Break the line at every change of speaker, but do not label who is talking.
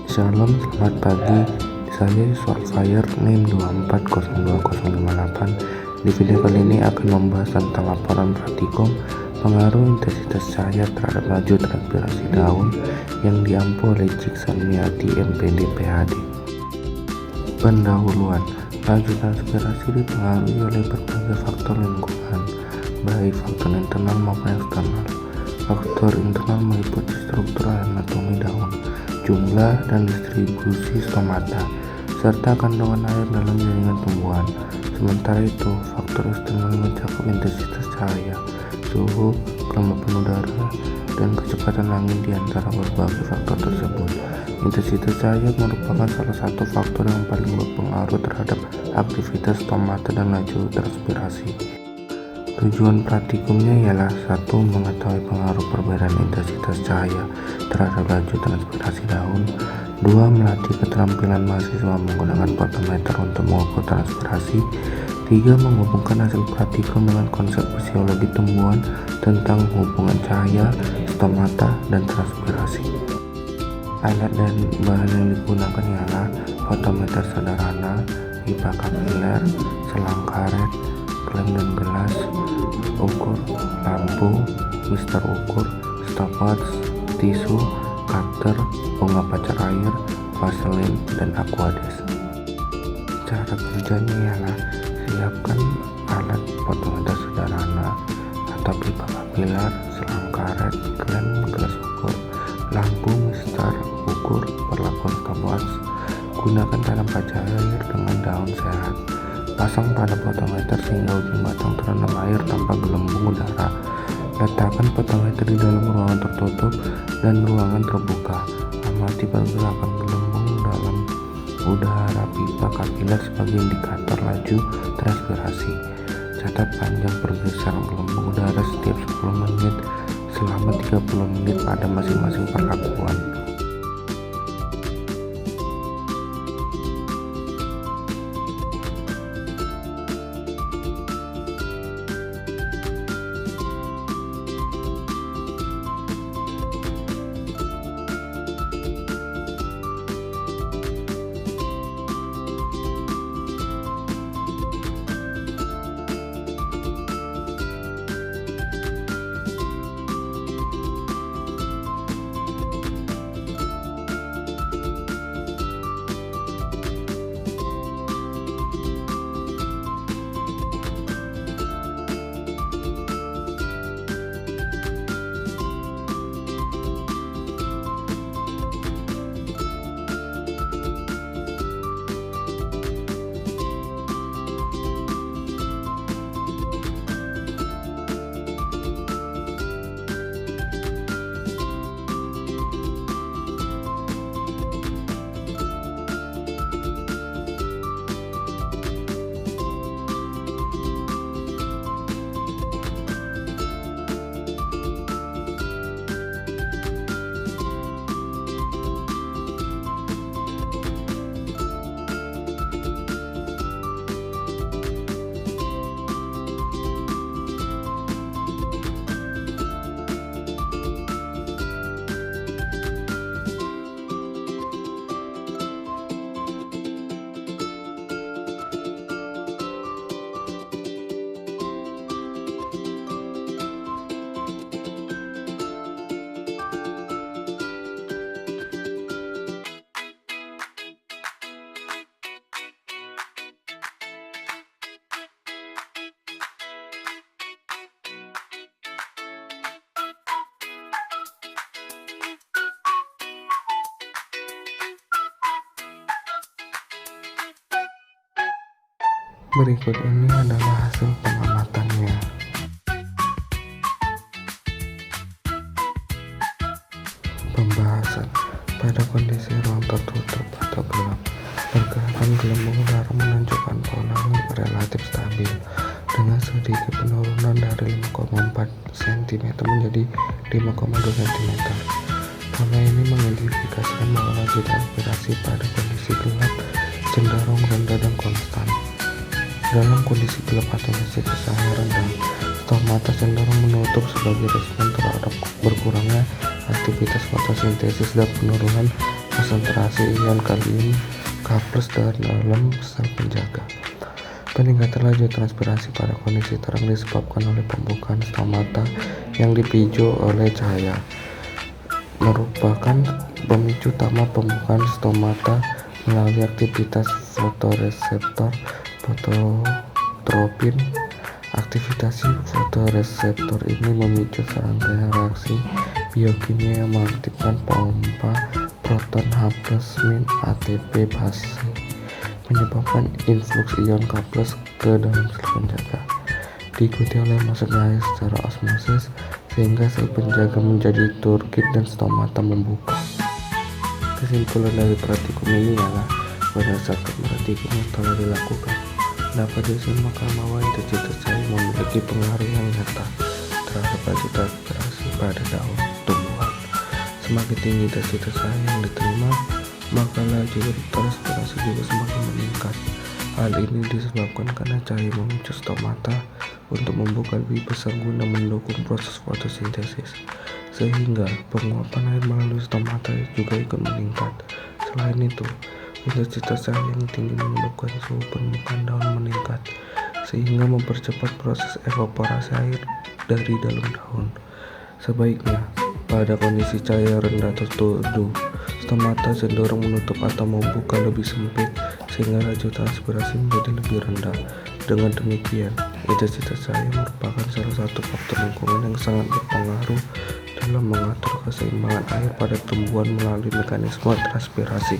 Shalom, selamat pagi. Saya Fire Name 2402058. Di video kali ini akan membahas tentang laporan Pratikum pengaruh intensitas cahaya terhadap laju transpirasi daun yang diampu oleh Jiksan Miati MPD PhD. Pendahuluan. Laju transpirasi dipengaruhi oleh berbagai faktor lingkungan, baik faktor internal maupun eksternal. Faktor internal meliputi struktur anatomi daun, jumlah dan distribusi stomata, serta kandungan air dalam jaringan tumbuhan. Sementara itu, faktor eksternal mencakup intensitas cahaya, suhu, kelembapan udara, dan kecepatan angin di antara berbagai faktor tersebut. Intensitas cahaya merupakan salah satu faktor yang paling berpengaruh terhadap aktivitas stomata dan laju transpirasi. Tujuan praktikumnya ialah 1. Mengetahui pengaruh perbedaan intensitas cahaya terhadap laju transpirasi daun. 2. Melatih keterampilan mahasiswa menggunakan fotometer untuk mengukur transpirasi. 3. Menghubungkan hasil praktikum dengan konsep fisiologi tumbuhan tentang hubungan cahaya, stomata, dan transpirasi. Alat dan bahan yang digunakan ialah fotometer sederhana, pipa kapiler, selang karet, klem dan gelas, ukur, lampu, mister ukur, stopwatch, tisu, cutter, bunga pacar air, vaselin, dan aquades. Cara kerjanya ialah siapkan alat fotometer sederhana atau pipa kapiler, selang karet, klem, gelas ukur, lampu, mister ukur, perlakuan stopwatch. Gunakan tanam pacar air dengan daun sehat. Pasang pada fotometer sehingga ujung batang terendam air tanpa gelembung udara. Letakkan fotometer di dalam ruangan tertutup dan ruangan terbuka. Amati pergerakan gelembung dalam udara pipa kapiler sebagai indikator laju transpirasi. Catat panjang pergeseran gelembung udara setiap 10 menit selama 30 menit pada masing-masing perlakuan. Berikut ini adalah hasil pengamatannya. Pembahasan. Pada kondisi ruang tertutup atau gelap, pergerakan gelembung udara menunjukkan pola relatif stabil dengan sedikit penurunan dari 5,4 cm menjadi 5,2 cm. Pola ini mengindikasikan bahwa laju transpirasi pada kondisi gelap cenderung rendah dan konstan. Dalam kondisi gelap atau intensitas cahaya rendah, stomata cenderung menutup sebagai respon terhadap berkurangnya aktivitas fotosintesis dan penurunan konsentrasi ion kalium K+ dalam sel penjaga. Peningkatan laju transpirasi pada kondisi terang disebabkan oleh pembukaan stomata yang dipicu oleh cahaya. Merupakan pemicu utama pembukaan stomata melalui aktivitas fotoreseptor fototropin. Aktivitas fotoreseptor ini memicu serangkaian reaksi biokimia yang mengaktifkan pompa proton H+-ATP base, menyebabkan influx ion K+ ke dalam sel penjaga, diikuti oleh masuknya air secara osmosis sehingga sel penjaga menjadi turgid dan stomata membuka. Kesimpulan dari praktikum ini ialah berdasarkan praktikum yang telah dilakukan, dapat disimpulkan bahwa intensitas cahaya memiliki pengaruh yang nyata terhadap laju transpirasi pada daun tumbuhan. Semakin tinggi intensitas cahaya yang diterima, maka laju transpirasi juga semakin meningkat. Hal ini disebabkan karena cahaya memicu stomata untuk membuka lebih besar guna mendukung proses fotosintesis, sehingga penguapan air melalui stomata juga ikut meningkat. Selain itu, intensitas cahaya yang tinggi menyebabkan suhu permukaan daun meningkat, sehingga mempercepat proses evaporasi air dari dalam daun. Sebaiknya, pada kondisi cahaya rendah tertuduh, stomata cenderung menutup atau membuka lebih sempit, sehingga laju transpirasi menjadi lebih rendah. Dengan demikian, intensitas cahaya merupakan salah satu faktor lingkungan yang sangat berpengaruh dalam mengatur keseimbangan air pada tumbuhan melalui mekanisme transpirasi.